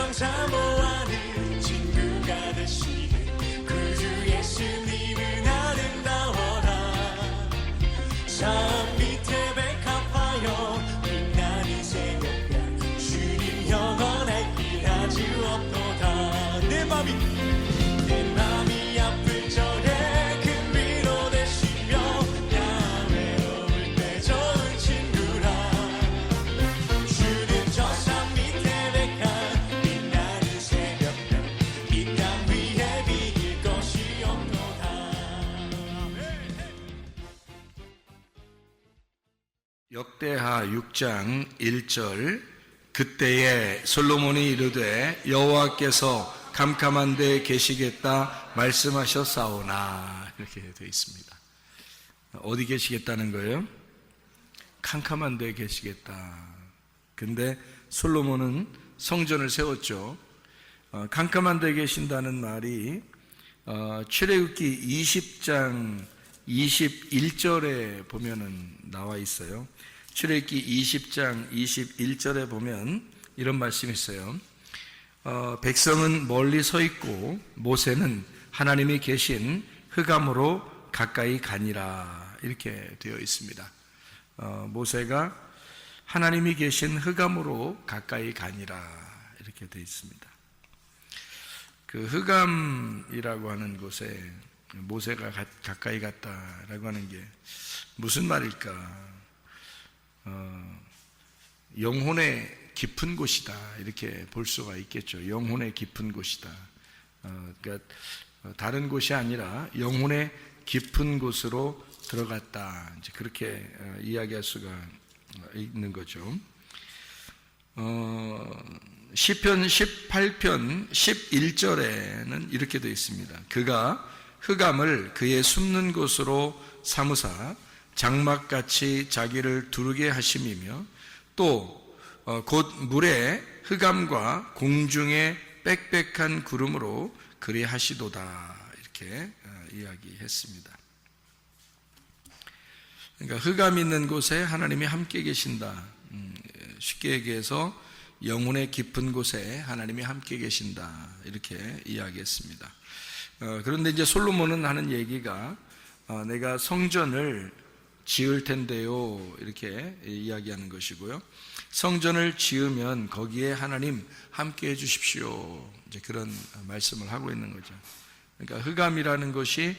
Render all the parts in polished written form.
세상 사모하는 친구가 되시는 구주 예수님은 아름다워라. 산 밑에 백합하여 빛나는 새벽별 주님 영원할 일하지 없도다. 내 맘이 아플 적에 큰 위로 되시며 나 외로울 때 좋은 친구라. 주는 저 산 밑에 백합 빛나는 새벽별 이 땅 위에 비길 것이 없도다. 역대하 6장 1절 그때에 솔로몬이 이르되 여호와께서 캄캄한 데에 계시겠다 말씀하셨사오나 이렇게 되어 있습니다. 어디 계시겠다는 거예요? 캄캄한 데에 계시겠다. 근데 솔로몬은 성전을 세웠죠. 캄캄한 데에 계신다는 말이 출애굽기 20장 21절에 보면은 나와 있어요. 출애굽기 20장 21절에 보면 이런 말씀이 있어요. 백성은 멀리 서 있고 모세는 하나님이 계신 흑암으로 가까이 가니라 이렇게 되어 있습니다. 모세가 하나님이 계신 흑암으로 가까이 가니라 이렇게 되어 있습니다. 그 흑암이라고 하는 곳에 모세가 가까이 갔다라고 하는 게 무슨 말일까? 영혼의 깊은 곳이다 이렇게 볼 수가 있겠죠. 영혼의 깊은 곳이다. 그러니까 다른 곳이 아니라 영혼의 깊은 곳으로 들어갔다. 이제 그렇게 이야기할 수가 있는 거죠. 시편 18편 11절에는 이렇게 되어 있습니다. 그가 흑암을 그의 숨는 곳으로 삼으사 장막같이 자기를 두르게 하심이며 또 곧 물에 흑암과 공중의 빽빽한 구름으로 그리 하시도다 이렇게 이야기했습니다. 그러니까 흑암 있는 곳에 하나님이 함께 계신다. 쉽게 얘기해서 영혼의 깊은 곳에 하나님이 함께 계신다 이렇게 이야기했습니다. 그런데 이제 솔로몬은 하는 얘기가 내가 성전을 지을 텐데요 이렇게 이야기하는 것이고요. 성전을 지으면 거기에 하나님 함께 해주십시오 이제 그런 말씀을 하고 있는 거죠. 그러니까 흑암이라는 것이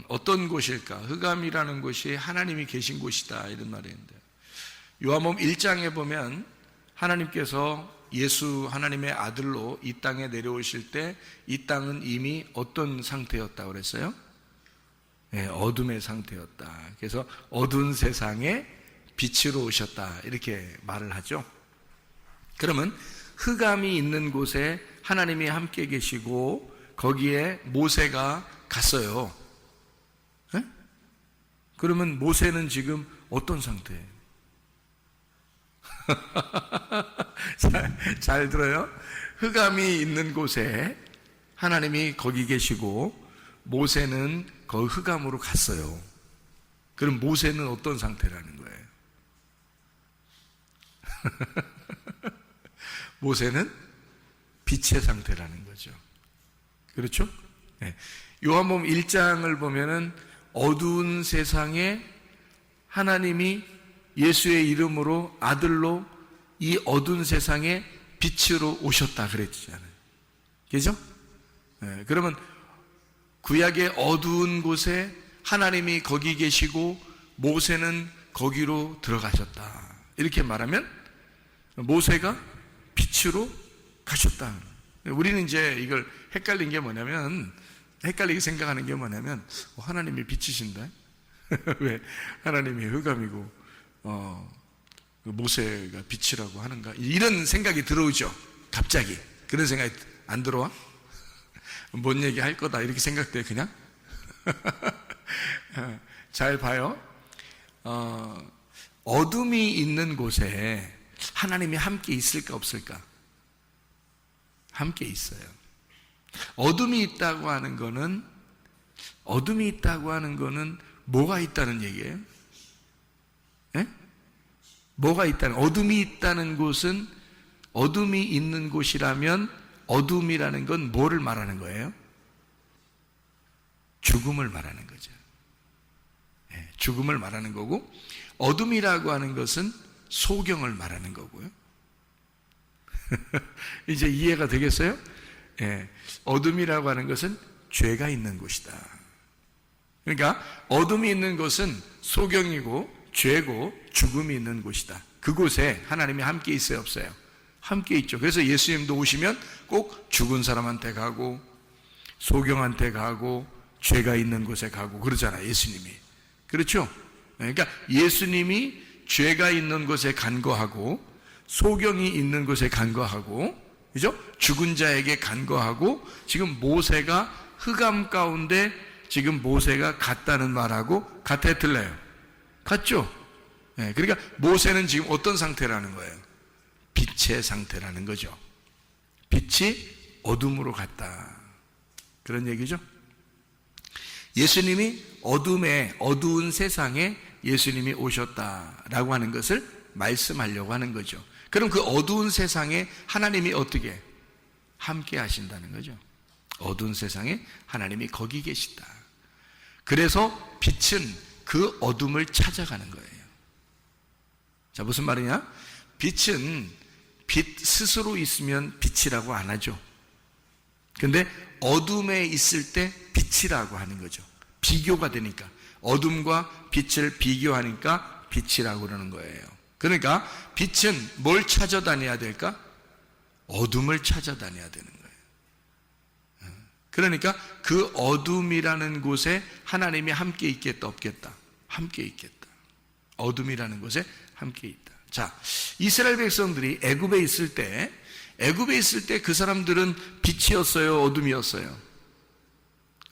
어떤 곳일까? 흑암이라는 곳이 하나님이 계신 곳이다 이런 말인데 요한복음 1장에 보면 하나님께서 예수 하나님의 아들로 이 땅에 내려오실 때 이 땅은 이미 어떤 상태였다고 그랬어요? 네, 어둠의 상태였다. 그래서 어두운 세상에 빛으로 오셨다 이렇게 말을 하죠. 그러면 흑암이 있는 곳에 하나님이 함께 계시고 거기에 모세가 갔어요. 네? 그러면 모세는 지금 어떤 상태예요? 잘 들어요. 흑암이 있는 곳에 하나님이 거기 계시고 모세는 그 흑암으로 갔어요. 그럼 모세는 어떤 상태라는 거예요? 모세는 빛의 상태라는 거죠. 그렇죠? 네. 요한복음 1장을 보면은 어두운 세상에 하나님이 예수의 이름으로 아들로 이 어두운 세상에 빛으로 오셨다 그랬잖아요. 그죠? 네. 그러면 구약의 어두운 곳에 하나님이 거기 계시고 모세는 거기로 들어가셨다. 이렇게 말하면 모세가 빛으로 가셨다. 우리는 이제 이걸 헷갈린 게 뭐냐면 헷갈리게 생각하는 게 뭐냐면 하나님이 빛이신다. 왜 하나님이 흑암이고 모세가 빛이라고 하는가 이런 생각이 들어오죠. 갑자기 그런 생각이 안 들어와? 뭔 얘기 할 거다 이렇게 생각돼 그냥? 잘 봐요. 어둠이 있는 곳에 하나님이 함께 있을까 없을까? 함께 있어요. 어둠이 있다고 하는 거는 뭐가 있다는 얘기예요? 예? 뭐가 있다는, 어둠이 있다는 곳은 어둠이 있는 곳이라면 어둠이라는 건 뭐를 말하는 거예요? 죽음을 말하는 거죠. 죽음을 말하는 거고, 어둠이라고 하는 것은 소경을 말하는 거고요. 이제 이해가 되겠어요? 어둠이라고 하는 것은 죄가 있는 곳이다. 그러니까 어둠이 있는 곳은 소경이고 죄고 죽음이 있는 곳이다. 그곳에 하나님이 함께 있어요, 없어요? 함께 있죠. 그래서 예수님도 오시면 꼭 죽은 사람한테 가고 소경한테 가고 죄가 있는 곳에 가고 그러잖아요, 예수님이. 그렇죠? 그러니까 예수님이 죄가 있는 곳에 간거하고 소경이 있는 곳에 간거하고, 그죠? 죽은 자에게 간거하고, 지금 모세가 흑암 가운데 지금 모세가 갔다는 말하고 같아 틀려요? 같죠? 그러니까 모세는 지금 어떤 상태라는 거예요? 빛의 상태라는 거죠. 빛이 어둠으로 갔다, 그런 얘기죠. 예수님이 어두운 세상에 예수님이 오셨다라고 하는 것을 말씀하려고 하는 거죠. 그럼 그 어두운 세상에 하나님이 어떻게 함께 하신다는 거죠. 어두운 세상에 하나님이 거기 계시다. 그래서 빛은 그 어둠을 찾아가는 거예요. 자, 무슨 말이냐? 빛은 빛 스스로 있으면 빛이라고 안 하죠. 근데 어둠에 있을 때 빛이라고 하는 거죠. 비교가 되니까, 어둠과 빛을 비교하니까 빛이라고 그러는 거예요. 그러니까 빛은 뭘 찾아다녀야 될까? 어둠을 찾아다녀야 되는 거예요. 그러니까 그 어둠이라는 곳에 하나님이 함께 있겠다, 없겠다? 함께 있겠다. 어둠이라는 곳에 함께 있다. 자, 이스라엘 백성들이 애굽에 있을 때 그 사람들은 빛이었어요, 어둠이었어요?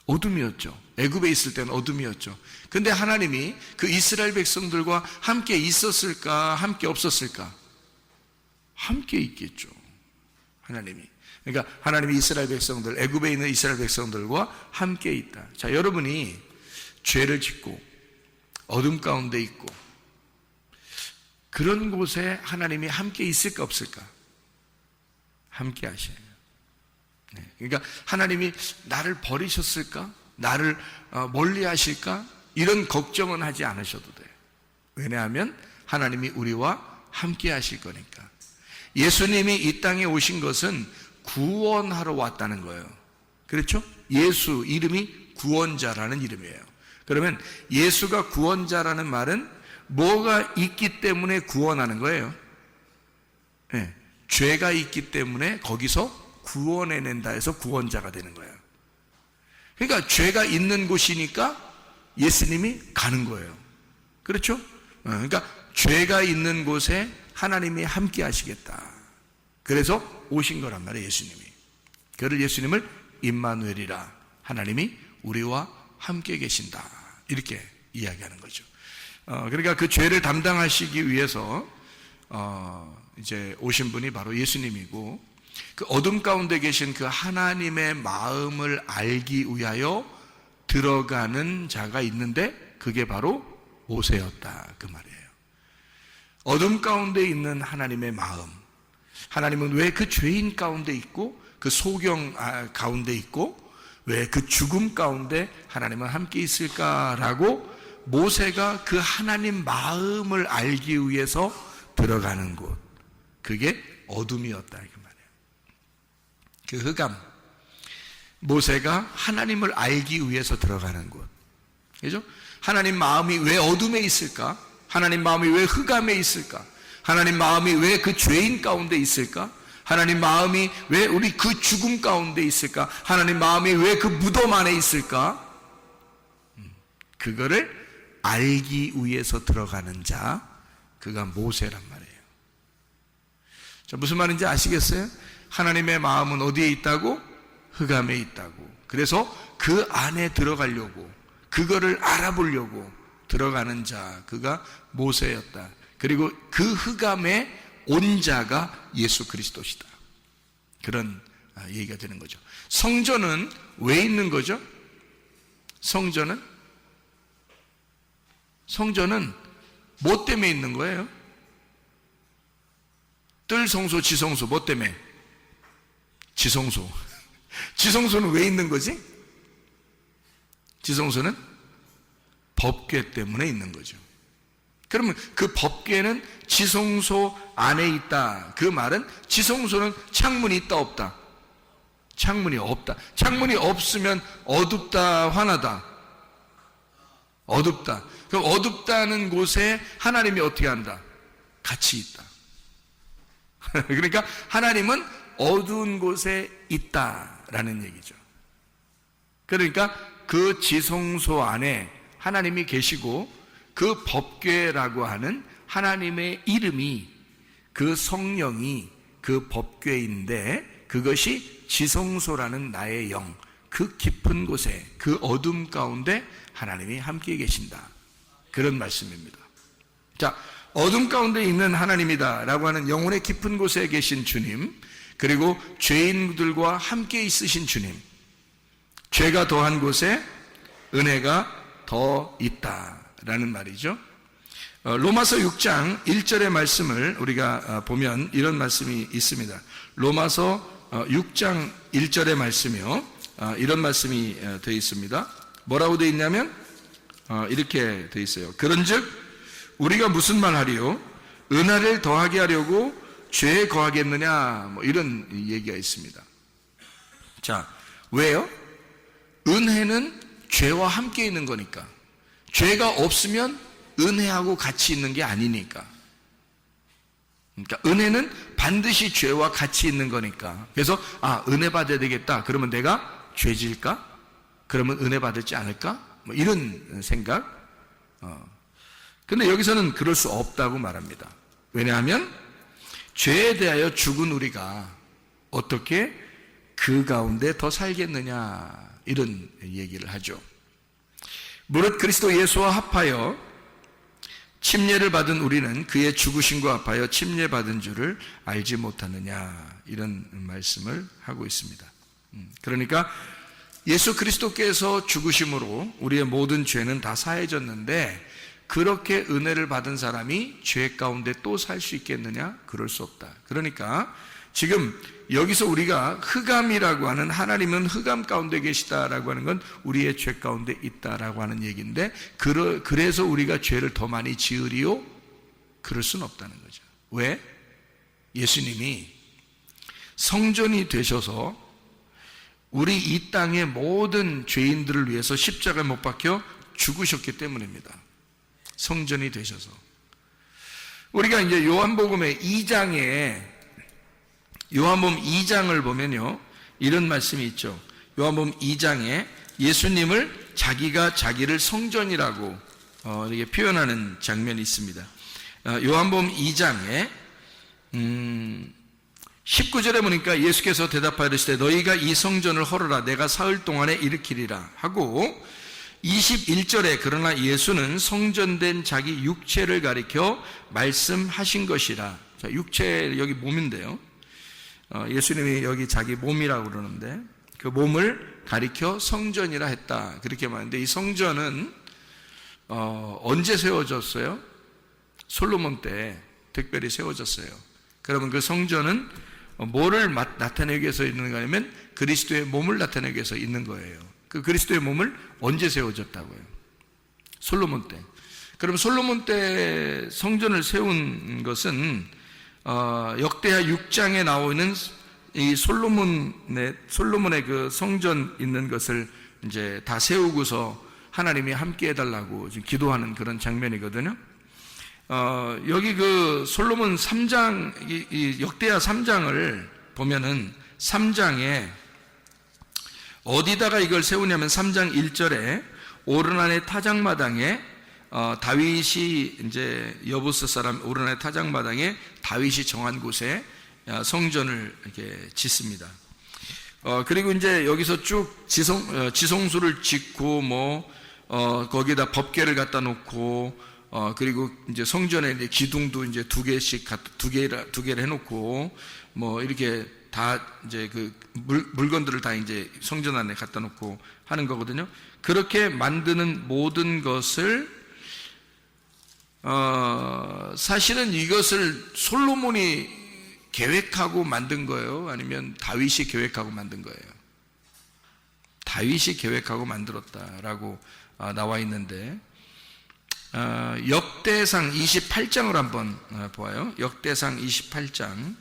어둠이었죠. 애굽에 있을 때는 어둠이었죠. 근데 하나님이 그 이스라엘 백성들과 함께 있었을까, 함께 없었을까? 함께 있겠죠, 하나님이. 그러니까 하나님이 이스라엘 백성들, 애굽에 있는 이스라엘 백성들과 함께 있다. 자, 여러분이 죄를 짓고 어둠 가운데 있고 그런 곳에 하나님이 함께 있을까, 없을까? 함께 하셔요. 그러니까 하나님이 나를 버리셨을까? 나를 멀리 하실까? 이런 걱정은 하지 않으셔도 돼요. 왜냐하면 하나님이 우리와 함께 하실 거니까. 예수님이 이 땅에 오신 것은 구원하러 왔다는 거예요. 그렇죠? 예수 이름이 구원자라는 이름이에요. 그러면 예수가 구원자라는 말은 뭐가 있기 때문에 구원하는 거예요? 죄가 있기 때문에 거기서 구원해낸다 해서 구원자가 되는 거예요. 그러니까 죄가 있는 곳이니까 예수님이 가는 거예요. 그렇죠? 그러니까 죄가 있는 곳에 하나님이 함께 하시겠다. 그래서 오신 거란 말이에요, 예수님이. 그를 예수님을 임마누엘이라, 하나님이 우리와 함께 계신다, 이렇게 이야기하는 거죠. 그러니까 그 죄를 담당하시기 위해서 이제 오신 분이 바로 예수님이고, 그 어둠 가운데 계신 그 하나님의 마음을 알기 위하여 들어가는 자가 있는데 그게 바로 모세였다, 그 말이에요. 어둠 가운데 있는 하나님의 마음, 하나님은 왜 그 죄인 가운데 있고 그 소경 가운데 있고 왜 그 죽음 가운데 하나님은 함께 있을까라고 모세가 그 하나님 마음을 알기 위해서 들어가는 곳, 그게 어둠이었다, 그 말이에요. 그 흑암, 모세가 하나님을 알기 위해서 들어가는 곳, 그죠? 하나님 마음이 왜 어둠에 있을까? 하나님 마음이 왜 흑암에 있을까? 하나님 마음이 왜 그 죄인 가운데 있을까? 하나님 마음이 왜 우리 그 죽음 가운데 있을까? 하나님 마음이 왜 그 무덤 안에 있을까? 그거를 알기 위해서 들어가는 자, 그가 모세란 말이에요. 자, 무슨 말인지 아시겠어요? 하나님의 마음은 어디에 있다고? 흑암에 있다고. 그래서 그 안에 들어가려고, 그거를 알아보려고 들어가는 자, 그가 모세였다. 그리고 그 흑암에 온 자가 예수 그리스도시다. 그런 얘기가 되는 거죠. 성전은 왜 있는 거죠? 성전은 뭐 때문에 있는 거예요? 뜰 성소, 지성소, 뭐 때문에? 지성소. 지성소는 왜 있는 거지? 지성소는 법궤 때문에 있는 거죠. 그러면 그 법궤는 지성소 안에 있다. 그 말은 지성소는 창문이 있다 없다? 창문이 없다. 창문이 없으면 어둡다 환하다? 어둡다. 그럼 어둡다는 곳에 하나님이 어떻게 한다? 같이 있다. 그러니까 하나님은 어두운 곳에 있다라는 얘기죠. 그러니까 그 지성소 안에 하나님이 계시고 그 법궤라고 하는 하나님의 이름이, 그 성령이 그 법궤인데, 그것이 지성소라는 나의 영, 그 깊은 곳에, 그 어둠 가운데 하나님이 함께 계신다, 그런 말씀입니다. 자, 어둠 가운데 있는 하나님이다 라고 하는 영혼의 깊은 곳에 계신 주님, 그리고 죄인들과 함께 있으신 주님, 죄가 더한 곳에 은혜가 더 있다 라는 말이죠. 로마서 6장 1절의 말씀을 우리가 보면 이런 말씀이 있습니다. 로마서 6장 1절의 말씀이요, 이런 말씀이 되어 있습니다. 뭐라고 되어 있냐면 이렇게 되어 있어요. 그런즉 우리가 무슨 말 하리요? 은혜를 더하게 하려고 죄에 거하겠느냐, 뭐 이런 얘기가 있습니다. 자, 왜요? 은혜는 죄와 함께 있는 거니까. 죄가 없으면 은혜하고 같이 있는 게 아니니까. 그러니까 은혜는 반드시 죄와 같이 있는 거니까. 그래서 은혜 받아야 되겠다. 그러면 내가 죄질까? 그러면 은혜 받을지 않을까? 뭐 이런 생각. 근데 여기서는 그럴 수 없다고 말합니다. 왜냐하면 죄에 대하여 죽은 우리가 어떻게 그 가운데 더 살겠느냐, 이런 얘기를 하죠. 무릇 그리스도 예수와 합하여 침례를 받은 우리는 그의 죽으심과 합하여 침례받은 줄을 알지 못하느냐, 이런 말씀을 하고 있습니다. 그러니까 예수 그리스도께서 죽으심으로 우리의 모든 죄는 다 사해졌는데, 그렇게 은혜를 받은 사람이 죄 가운데 또 살 수 있겠느냐? 그럴 수 없다. 그러니까 지금 여기서 우리가 흑암이라고 하는, 하나님은 흑암 가운데 계시다라고 하는 건 우리의 죄 가운데 있다라고 하는 얘기인데, 그래서 우리가 죄를 더 많이 지으리요? 그럴 수는 없다는 거죠. 왜? 예수님이 성전이 되셔서 우리 이 땅의 모든 죄인들을 위해서 십자가에 못 박혀 죽으셨기 때문입니다. 성전이 되셔서. 우리가 이제 요한복음의 2장에, 요한복음 2장을 보면요, 이런 말씀이 있죠. 요한복음 2장에 예수님을 자기가 자기를 성전이라고 이렇게 표현하는 장면이 있습니다. 요한복음 2장에 19절에 보니까 예수께서 대답하시되 너희가 이 성전을 헐어라, 내가 사흘 동안에 일으키리라 하고, 21절에 그러나 예수는 성전된 자기 육체를 가리켜 말씀하신 것이라. 자, 육체, 여기 몸인데요, 예수님이 여기 자기 몸이라고 그러는데 그 몸을 가리켜 성전이라 했다, 그렇게 말하는데, 이 성전은 언제 세워졌어요? 솔로몬 때 특별히 세워졌어요. 그러면 그 성전은 뭐를 나타내기 위해서 있는가 하면 그리스도의 몸을 나타내기 위해서 있는 거예요. 그 그리스도의 몸을 언제 세워졌다고요? 솔로몬 때. 그럼 솔로몬 때 성전을 세운 것은 역대하 6장에 나오는 이 솔로몬의 그 성전 있는 것을 이제 다 세우고서 하나님이 함께 해달라고 지금 기도하는 그런 장면이거든요. 여기 그 솔로몬 3장, 이 역대하 3장을 보면은 3장에 어디다가 이걸 세우냐면 3장 1절에 오르난의 타작마당에 다윗이 이제 여부스 사람 오르난의 타작마당에 다윗이 정한 곳에 성전을 이렇게 짓습니다. 그리고 이제 여기서 쭉 지성소를 짓고 거기다 법궤를 갖다 놓고 그리고 이제 성전에 이제 기둥도 이제 두 개를 해놓고 이렇게 다 이제 그 물건들을 다 이제 성전 안에 갖다 놓고 하는 거거든요. 그렇게 만드는 모든 것을 사실은 이것을 솔로몬이 계획하고 만든 거예요? 아니면 다윗이 계획하고 만든 거예요? 다윗이 계획하고 만들었다라고 나와 있는데, 역대상 28장을 한번 보아요. 역대상 28장.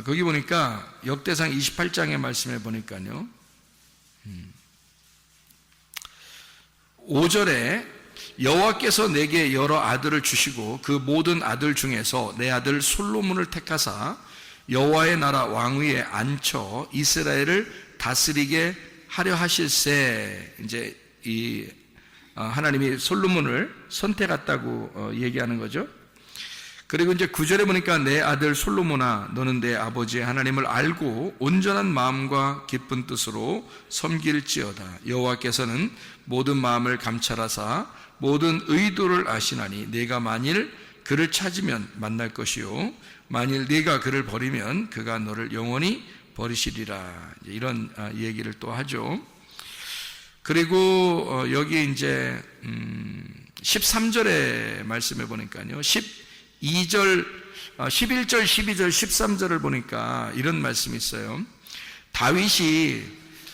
거기 보니까 역대상 28장의 말씀에 보니까요, 5절에 여호와께서 내게 여러 아들을 주시고 그 모든 아들 중에서 내 아들 솔로몬을 택하사 여호와의 나라 왕위에 앉혀 이스라엘을 다스리게 하려 하실세. 이제 이 하나님이 솔로몬을 선택했다고 얘기하는 거죠. 그리고 이제 9절에 보니까 내 아들 솔로몬아, 너는 내 아버지의 하나님을 알고 온전한 마음과 기쁜 뜻으로 섬길지어다. 여호와께서는 모든 마음을 감찰하사 모든 의도를 아시나니 네가 만일 그를 찾으면 만날 것이요 만일 네가 그를 버리면 그가 너를 영원히 버리시리라. 이런 얘기를 또 하죠. 그리고 여기 이제 13절의 말씀에 보니까요, 11절, 12절, 13절을 보니까 이런 말씀이 있어요. 다윗이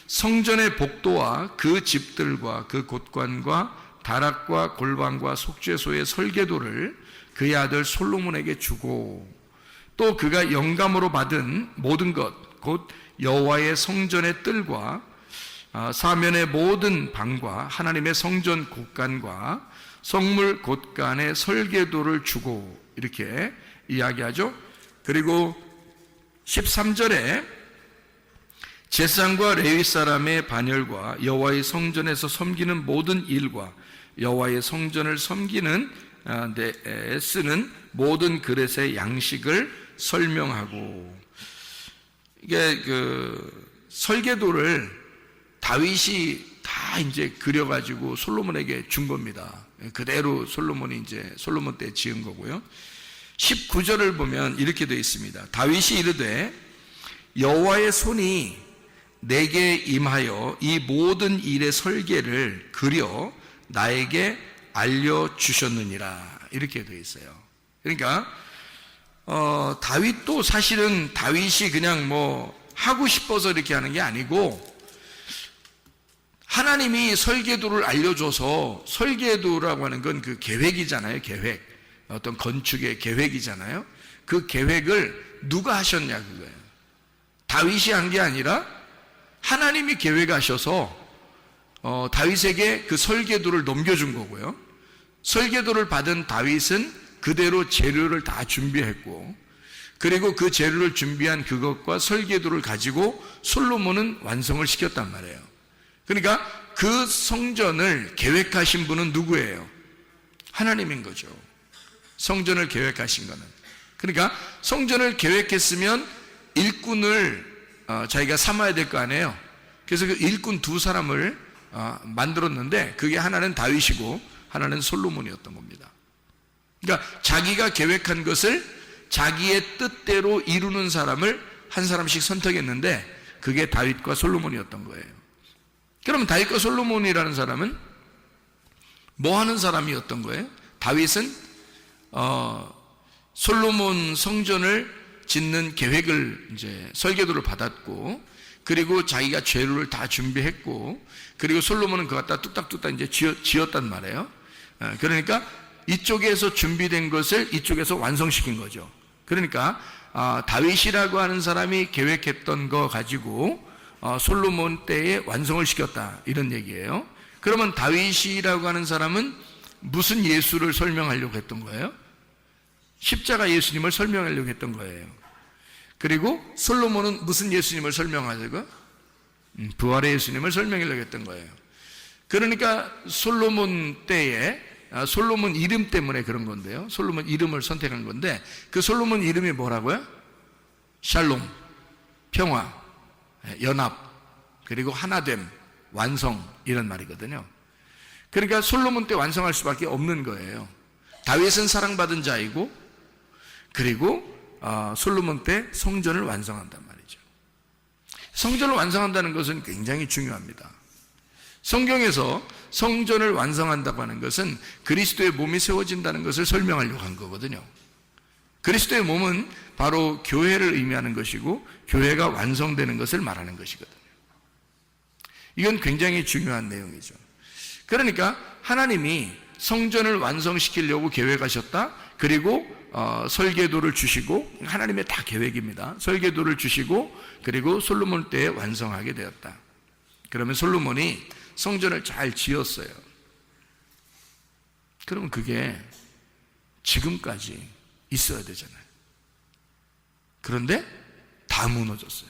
성전의 복도와 그 집들과 그 곳관과 다락과 골방과 속죄소의 설계도를 그의 아들 솔로몬에게 주고, 또 그가 영감으로 받은 모든 것, 곧 여호와의 성전의 뜰과 사면의 모든 방과 하나님의 성전 곳간과 성물 곳간의 설계도를 주고, 이렇게 이야기하죠. 그리고 13절에 제사장과 레위 사람의 반열과 여호와의 성전에서 섬기는 모든 일과 여호와의 성전을 섬기는 데 쓰는 모든 그릇의 양식을 설명하고, 이게 그 설계도를 다윗이 다 이제 그려가지고 솔로몬에게 준 겁니다. 그대로 솔로몬 때 지은 거고요. 19절을 보면 이렇게 되어 있습니다. 다윗이 이르되 여호와의 손이 내게 임하여 이 모든 일의 설계를 그려 나에게 알려주셨느니라. 이렇게 되어 있어요. 그러니까 다윗도 사실은 다윗이 그냥 뭐 하고 싶어서 이렇게 하는 게 아니고, 하나님이 설계도를 알려줘서, 설계도라고 하는 건 그 계획이잖아요. 계획, 어떤 건축의 계획이잖아요. 그 계획을 누가 하셨냐, 그거예요. 다윗이 한 게 아니라 하나님이 계획하셔서 다윗에게 그 설계도를 넘겨준 거고요. 설계도를 받은 다윗은 그대로 재료를 다 준비했고, 그리고 그 재료를 준비한 그것과 설계도를 가지고 솔로몬은 완성을 시켰단 말이에요. 그러니까 그 성전을 계획하신 분은 누구예요? 하나님인 거죠. 성전을 계획하신 거는. 그러니까 성전을 계획했으면 일꾼을 자기가 삼아야 될 거 아니에요. 그래서 그 일꾼 두 사람을 만들었는데, 그게 하나는 다윗이고 하나는 솔로몬이었던 겁니다. 그러니까 자기가 계획한 것을 자기의 뜻대로 이루는 사람을 한 사람씩 선택했는데, 그게 다윗과 솔로몬이었던 거예요. 그러면 다윗과 솔로몬이라는 사람은 뭐 하는 사람이었던 거예요? 다윗은 솔로몬 성전을 짓는 계획을, 이제 설계도를 받았고, 그리고 자기가 재료를 다 준비했고, 그리고 솔로몬은 그거 갖다 뚝딱뚝딱 이제 지었단 말이에요. 그러니까 이쪽에서 준비된 것을 이쪽에서 완성시킨 거죠. 그러니까 다윗이라고 하는 사람이 계획했던 거 가지고 솔로몬 때에 완성을 시켰다, 이런 얘기예요. 그러면 다윗이라고 하는 사람은 무슨 예수를 설명하려고 했던 거예요? 십자가 예수님을 설명하려고 했던 거예요. 그리고 솔로몬은 무슨 예수님을 설명하려고? 부활의 예수님을 설명하려고 했던 거예요. 그러니까 솔로몬 때에 솔로몬 이름 때문에 그런 건데요. 솔로몬 이름을 선택한 건데, 그 솔로몬 이름이 뭐라고요? 샬롬, 평화, 연합, 그리고 하나됨, 완성, 이런 말이거든요. 그러니까 솔로몬 때 완성할 수밖에 없는 거예요. 다윗은 사랑받은 자이고, 그리고 솔로몬 때 성전을 완성한단 말이죠. 성전을 완성한다는 것은 굉장히 중요합니다. 성경에서 성전을 완성한다고 하는 것은 그리스도의 몸이 세워진다는 것을 설명하려고 한 거거든요. 그리스도의 몸은 바로 교회를 의미하는 것이고 교회가 완성되는 것을 말하는 것이거든요. 이건 굉장히 중요한 내용이죠. 그러니까 하나님이 성전을 완성시키려고 계획하셨다. 그리고 설계도를 주시고, 하나님의 다 계획입니다. 설계도를 주시고 그리고 솔로몬 때에 완성하게 되었다. 그러면 솔로몬이 성전을 잘 지었어요. 그러면 그게 지금까지 있어야 되잖아요. 그런데 다 무너졌어요.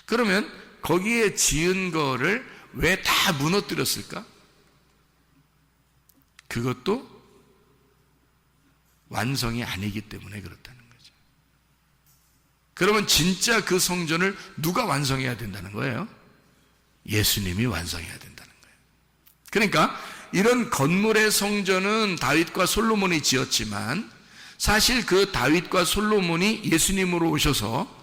그러면 거기에 지은 거를 왜 다 무너뜨렸을까? 그것도 완성이 아니기 때문에 그렇다는 거죠. 그러면 진짜 그 성전을 누가 완성해야 된다는 거예요? 예수님이 완성해야 된다는 거예요. 그러니까 이런 건물의 성전은 다윗과 솔로몬이 지었지만 사실 그 다윗과 솔로몬이 예수님으로 오셔서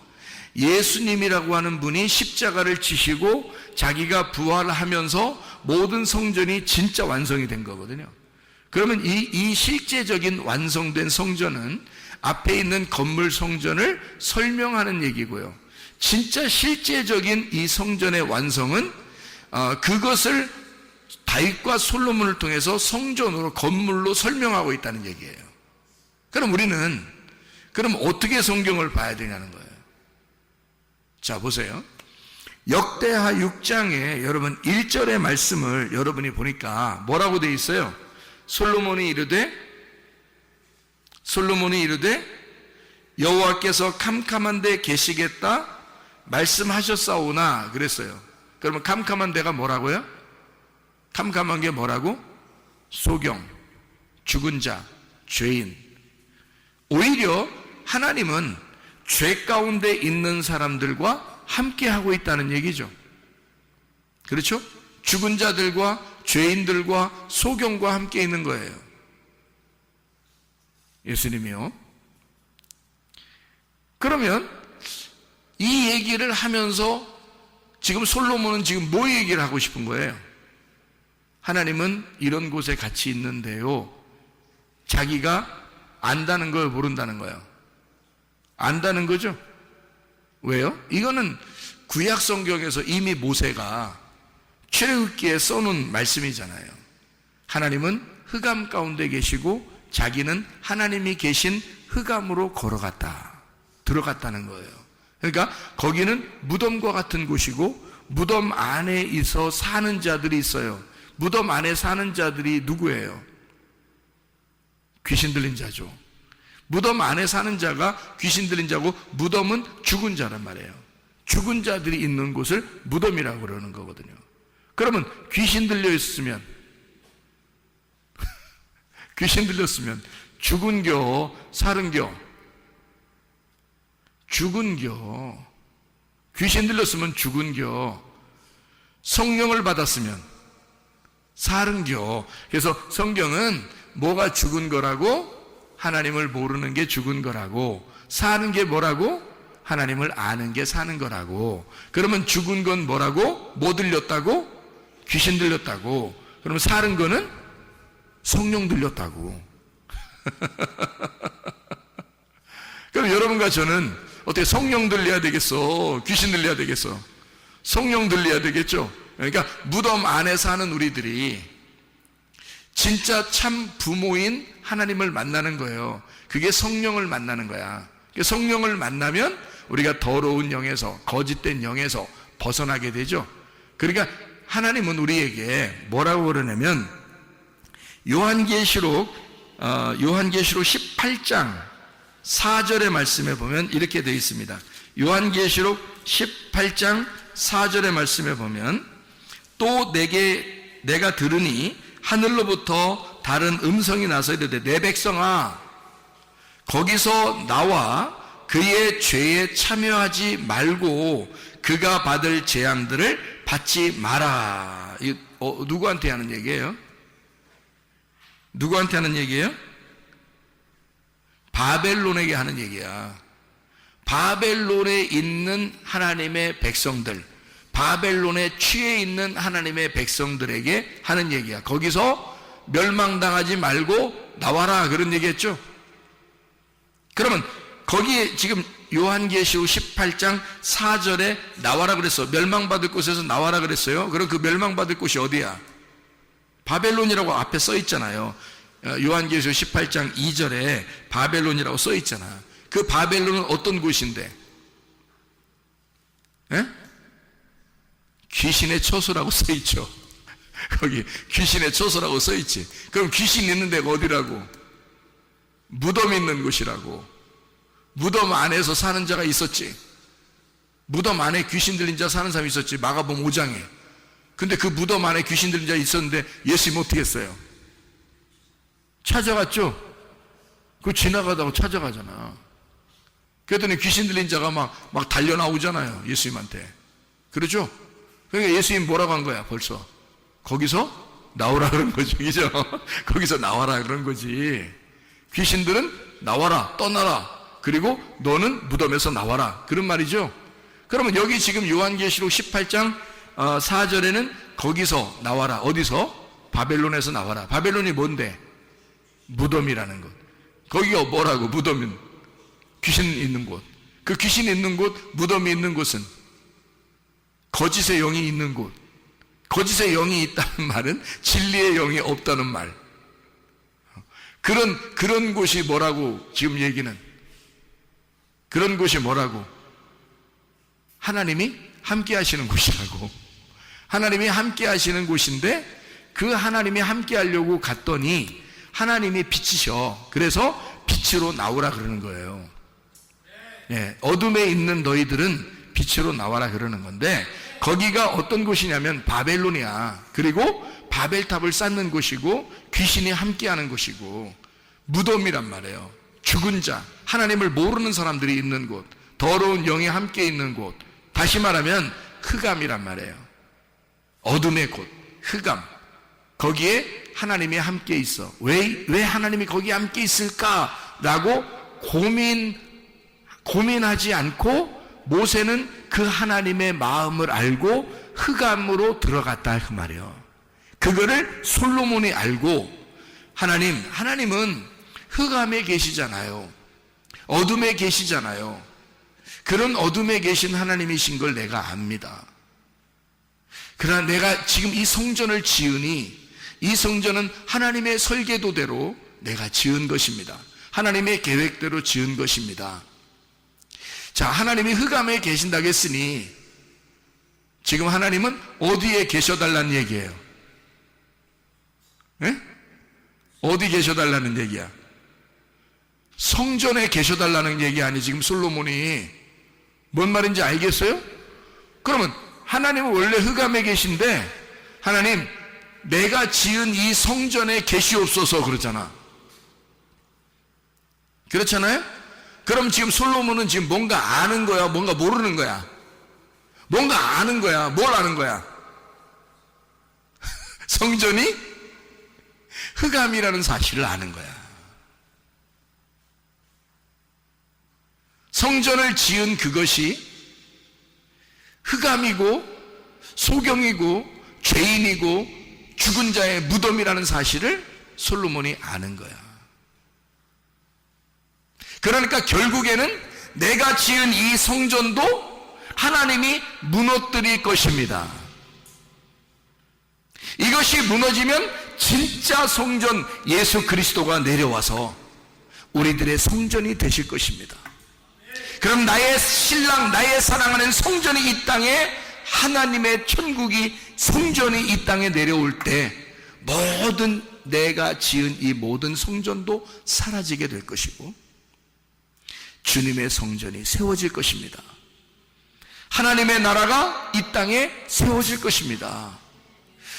예수님이라고 하는 분이 십자가를 지시고 자기가 부활하면서 모든 성전이 진짜 완성이 된 거거든요. 그러면 이 실제적인 완성된 성전은 앞에 있는 건물 성전을 설명하는 얘기고요. 진짜 실제적인 이 성전의 완성은 그것을 다윗과 솔로몬을 통해서 성전으로, 건물로 설명하고 있다는 얘기예요. 그럼 우리는 그럼 어떻게 성경을 봐야 되냐는 거예요. 자, 보세요. 역대하 6장에 여러분 1절의 말씀을 여러분이 보니까 뭐라고 되어 있어요? 솔로몬이 이르되 여호와께서 캄캄한 데 계시겠다 말씀하셨사오나 그랬어요. 그러면 캄캄한 데가 뭐라고요? 캄캄한 게 뭐라고? 소경, 죽은 자, 죄인. 오히려 하나님은 죄 가운데 있는 사람들과 함께 하고 있다는 얘기죠. 그렇죠? 죽은 자들과 죄인들과 소경과 함께 있는 거예요. 예수님이요. 그러면 이 얘기를 하면서 지금 솔로몬은 지금 뭐 얘기를 하고 싶은 거예요? 하나님은 이런 곳에 같이 있는데요. 자기가 안다는 걸 모른다는 거예요. 안다는 거죠. 왜요? 이거는 구약 성경에서 이미 모세가 출애굽기에 써놓은 말씀이잖아요. 하나님은 흑암 가운데 계시고 자기는 하나님이 계신 흑암으로 들어갔다는 거예요. 그러니까 거기는 무덤과 같은 곳이고 무덤 안에 있어 사는 자들이 있어요. 무덤 안에 사는 자들이 누구예요? 귀신 들린 자죠. 무덤 안에 사는 자가 귀신 들린 자고 무덤은 죽은 자란 말이에요. 죽은 자들이 있는 곳을 무덤이라고 그러는 거거든요. 그러면 귀신 들렸으면 죽은겨 살은겨? 죽은겨. 귀신 들렸으면 죽은겨. 성령을 받았으면 살은겨. 그래서 성경은 뭐가 죽은 거라고? 하나님을 모르는 게 죽은 거라고. 사는 게 뭐라고? 하나님을 아는 게 사는 거라고. 그러면 죽은 건 뭐라고? 뭐 들렸다고? 귀신 들렸다고. 그러면 사는 거는 성령 들렸다고. 그럼 여러분과 저는 어떻게 성령 들려야 되겠어? 귀신 들려야 되겠어? 성령 들려야 되겠죠? 그러니까 무덤 안에 사는 우리들이 진짜 참 부모인 하나님을 만나는 거예요. 그게 성령을 만나는 거야. 성령을 만나면 우리가 더러운 영에서, 거짓된 영에서 벗어나게 되죠. 그러니까 하나님은 우리에게 뭐라고 그러냐면 요한계시록 18장 4절의 말씀에 보면 이렇게 되어 있습니다. 요한계시록 18장 4절의 말씀에 보면 또 내가 들으니 하늘로부터 다른 음성이 나서 이르되 내 백성아 거기서 나와 그의 죄에 참여하지 말고 그가 받을 재앙들을 받지 마라. 누구한테 하는 얘기예요? 누구한테 하는 얘기예요? 바벨론에게 하는 얘기야. 바벨론에 있는 하나님의 백성들, 바벨론에 취해 있는 하나님의 백성들에게 하는 얘기야. 거기서 멸망당하지 말고 나와라 그런 얘기했죠. 그러면 거기에 지금 요한계시록 18장 4절에 나와라 그랬어. 멸망받을 곳에서 나와라 그랬어요. 그럼 그 멸망받을 곳이 어디야? 바벨론이라고 앞에 써 있잖아요. 요한계시록 18장 2절에 바벨론이라고 써 있잖아. 그 바벨론은 어떤 곳인데? 에? 귀신의 처소라고 써 있죠. 거기 귀신의 처소라고 써 있지. 그럼 귀신 있는 데가 어디라고? 무덤 있는 곳이라고. 무덤 안에서 사는 자가 있었지. 무덤 안에 귀신 들린 자 사는 사람이 있었지. 마가복음 5장에. 근데 그 무덤 안에 귀신 들린 자 있었는데 예수님 어떻게 했어요? 찾아갔죠. 그 지나가다가 찾아가잖아. 그랬더니 귀신 들린 자가 막 달려나오잖아요. 예수님한테. 그러죠? 그러니까 예수님 뭐라고 한 거야 벌써? 거기서 나오라 그런 거지. 그죠? 거기서 나와라 그런 거지. 귀신들은 나와라, 떠나라. 그리고 너는 무덤에서 나와라. 그런 말이죠. 그러면 여기 지금 요한계시록 18장 4절에는 거기서 나와라. 어디서? 바벨론에서 나와라. 바벨론이 뭔데? 무덤이라는 것. 거기가 뭐라고? 무덤은 귀신 있는 곳. 그 귀신 있는 곳, 무덤이 있는 곳은 거짓의 영이 있는 곳. 거짓의 영이 있다는 말은 진리의 영이 없다는 말. 그런 곳이 뭐라고 지금 얘기는? 그런 곳이 뭐라고? 하나님이 함께 하시는 곳이라고. 하나님이 함께 하시는 곳인데 그 하나님이 함께 하려고 갔더니 하나님이 빛이셔. 그래서 빛으로 나오라 그러는 거예요. 예, 어둠에 있는 너희들은 빛으로 나와라 그러는 건데 거기가 어떤 곳이냐면 바벨론이야. 그리고 바벨탑을 쌓는 곳이고 귀신이 함께하는 곳이고 무덤이란 말이에요. 죽은 자, 하나님을 모르는 사람들이 있는 곳, 더러운 영이 함께 있는 곳. 다시 말하면 흑암이란 말이에요. 어둠의 곳, 흑암. 거기에 하나님이 함께 있어. 왜 하나님이 거기에 함께 있을까라고 고민하지 않고 모세는 그 하나님의 마음을 알고 흑암으로 들어갔다 그 말이에요. 그거를 솔로몬이 알고 하나님은 흑암에 계시잖아요. 어둠에 계시잖아요. 그런 어둠에 계신 하나님이신 걸 내가 압니다. 그러나 내가 지금 이 성전을 지으니 이 성전은 하나님의 설계도대로 내가 지은 것입니다. 하나님의 계획대로 지은 것입니다. 자, 하나님이 흑암에 계신다고 했으니 지금 하나님은 어디에 계셔달라는 얘기예요? 네? 어디 계셔달라는 얘기야? 성전에 계셔달라는 얘기 아니 지금 솔로몬이 뭔 말인지 알겠어요? 그러면 하나님은 원래 흑암에 계신데 하나님 내가 지은 이 성전에 계시옵소서 그러잖아. 그렇잖아요? 그럼 지금 솔로몬은 지금 뭔가 아는 거야? 뭔가 모르는 거야? 뭔가 아는 거야? 뭘 아는 거야? 성전이 흑암이라는 사실을 아는 거야. 성전을 지은 그것이 흑암이고 소경이고 죄인이고 죽은 자의 무덤이라는 사실을 솔로몬이 아는 거야. 그러니까 결국에는 내가 지은 이 성전도 하나님이 무너뜨릴 것입니다. 이것이 무너지면 진짜 성전 예수 그리스도가 내려와서 우리들의 성전이 되실 것입니다. 그럼 나의 신랑, 나의 사랑하는 성전이 이 땅에, 하나님의 천국이, 성전이 이 땅에 내려올 때 모든 내가 지은 이 모든 성전도 사라지게 될 것이고 주님의 성전이 세워질 것입니다. 하나님의 나라가 이 땅에 세워질 것입니다.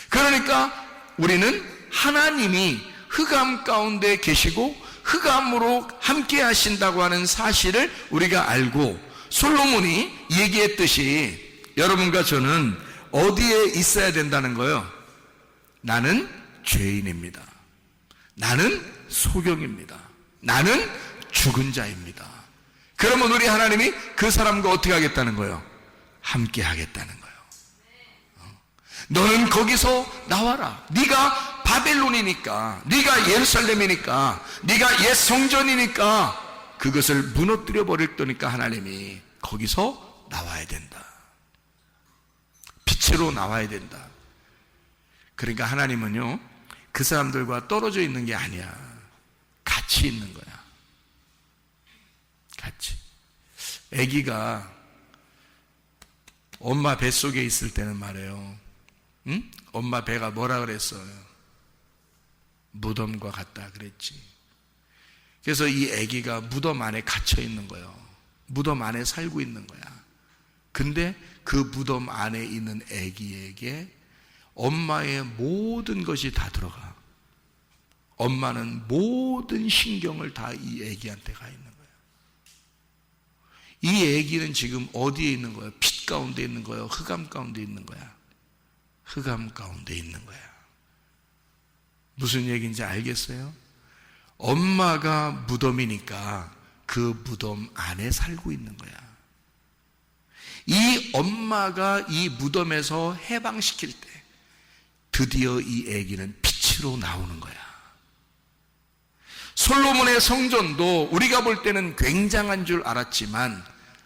그러니까 우리는 하나님이 흑암 가운데 계시고 흑암으로 함께 하신다고 하는 사실을 우리가 알고 솔로몬이 얘기했듯이 여러분과 저는 어디에 있어야 된다는 거예요? 나는 죄인입니다. 나는 소경입니다. 나는 죽은 자입니다. 그러면 우리 하나님이 그 사람과 어떻게 하겠다는 거예요? 함께 하겠다는 거예요. 너는 거기서 나와라. 네가 바벨론이니까, 네가 예루살렘이니까, 네가 옛 성전이니까 그것을 무너뜨려 버릴 거니까 하나님이 거기서 나와야 된다. 빛으로 나와야 된다. 그러니까 하나님은요, 그 사람들과 떨어져 있는 게 아니야. 같이 있는 거야. 같이. 아기가 엄마 뱃속에 있을 때는 말이에요, 응? 엄마 배가 뭐라 그랬어요? 무덤과 같다 그랬지. 그래서 이 아기가 무덤 안에 갇혀 있는 거예요. 무덤 안에 살고 있는 거야. 근데 그 무덤 안에 있는 아기에게 엄마의 모든 것이 다 들어가. 엄마는 모든 신경을 다 이 아기한테 가 있는 거야. 이 아기는 지금 어디에 있는 거야? 빛 가운데 있는 거야? 흑암 가운데 있는 거야? 흑암 가운데 있는 거야. 무슨 얘기인지 알겠어요? 엄마가 무덤이니까 그 무덤 안에 살고 있는 거야. 이 엄마가 이 무덤에서 해방시킬 때 드디어 이 아기는 빛으로 나오는 거야. 솔로몬의 성전도 우리가 볼 때는 굉장한 줄 알았지만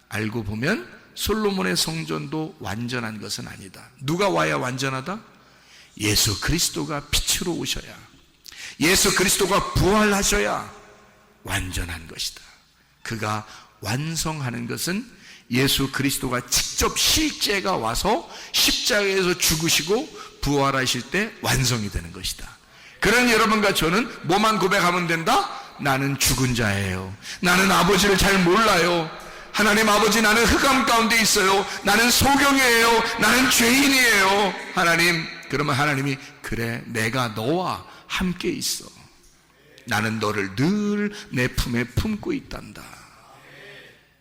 알고 보면 솔로몬의 성전도 완전한 것은 아니다. 누가 와야 완전하다? 예수 그리스도가 빛으로 오셔야, 예수 그리스도가 부활하셔야 완전한 것이다. 그가 완성하는 것은 예수 그리스도가 직접 실제가 와서 십자가에서 죽으시고 부활하실 때 완성이 되는 것이다. 그런 여러분과 저는 뭐만 고백하면 된다? 나는 죽은 자예요. 나는 아버지를 잘 몰라요. 하나님 아버지, 나는 흑암 가운데 있어요. 나는 소경이에요. 나는 죄인이에요. 하나님, 그러면 하나님이 그래, 내가 너와 함께 있어. 나는 너를 늘 내 품에 품고 있단다.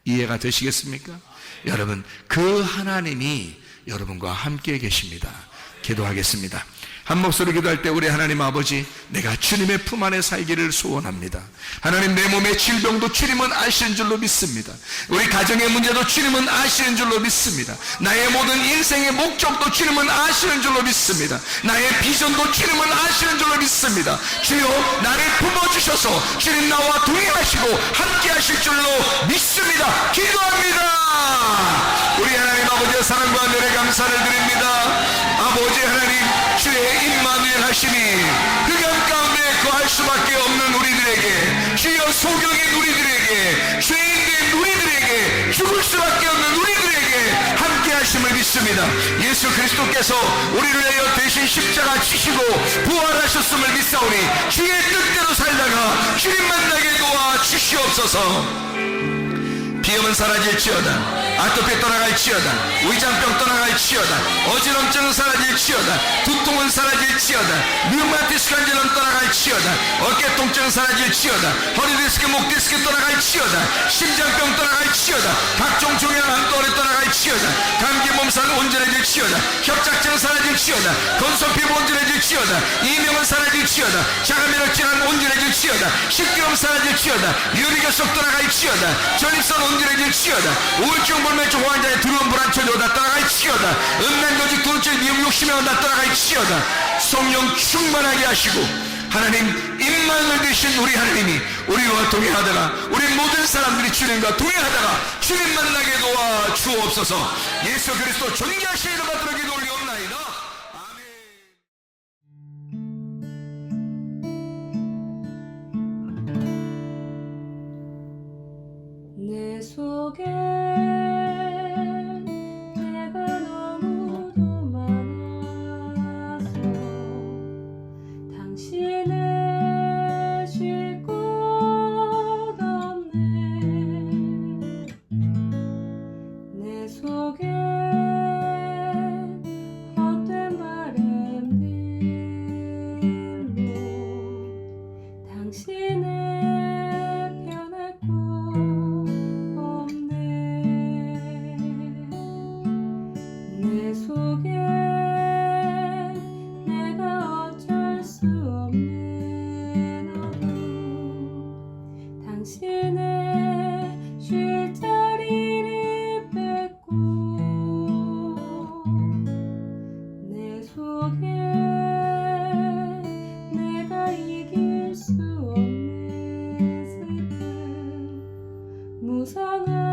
이해가 되시겠습니까? 여러분, 그 하나님이 여러분과 함께 계십니다. 기도하겠습니다. 한 목소리 기도할 때 우리 하나님 아버지, 내가 주님의 품 안에 살기를 소원합니다. 하나님, 내 몸의 질병도 주님은 아시는 줄로 믿습니다. 우리 가정의 문제도 주님은 아시는 줄로 믿습니다. 나의 모든 인생의 목적도 주님은 아시는 줄로 믿습니다. 나의 비전도 주님은 아시는 줄로 믿습니다. 주여, 나를 품어주셔서 주님 나와 동행하시고 함께 하실 줄로 믿습니다. 기도합니다. 우리 하나님 아버지의 사랑과 은혜에 감사를 드립니다. 아버지 하나님, 주의 임마누엘 하시니 흑암 가운데 거할 수밖에 없는 우리들에게, 주여 소경인 우리들에게, 죄인된 우리들에게, 죽을 수밖에 없는 우리들에게 함께 하심을 믿습니다. 예수 그리스도께서 우리를 위하여 대신 십자가 지시고 부활하셨음을 믿사오니 주의 뜻대로 살다가 주님 만나게 도와 주시옵소서. 비염은 사라질지어다. 아토피 떠나갈지어다. 위장병 떠나갈지어다. 어지럼증은 사라질지어다. 두통은 사라질지어다. 류마티스 관절은 떠나갈지어다. 어깨 통증은 사라질지어다. 허리 디스크, 목 디스크 떠나갈지어다. 심장병 떠나갈지어다. 각종 종양 암떠리 떠나갈지어다. 감기 몸살 온전해질지어다. 협착증은 사라질지어다. 건성 피부 온전해질지어다. 이명은 사라질지어다. 자가면역 질환 온전해질지어다. 식기염 사라질지어다. 유리결석 떠나갈지어다. 전립선 온전해질지어다. 우울증 불면증 환자의 두려움 불안 초조 다 떠나갈지어다. 음란거짓 두루증 미움 욕심에 다 떠나갈지어다. 성령 충만하게 하시고 하나님 임만을 되신 우리 하나님이 우리와 동행하다가 우리 모든 사람들이 주님과 동행하다가 주님 만나게 도와 주옵소서. 예수 그리스도 존귀하신 이름 받들어 기도 올리옵나이다. 내 속에 내가 너무도 많아서 당신을 쉴 곳 없네. 내 속에 헛된 바램들로 당신을 변할 곳 내 속에 내가 어쩔 수 없는 어둠 당신의 쉴 자리를 뺏고 내 속에 무상한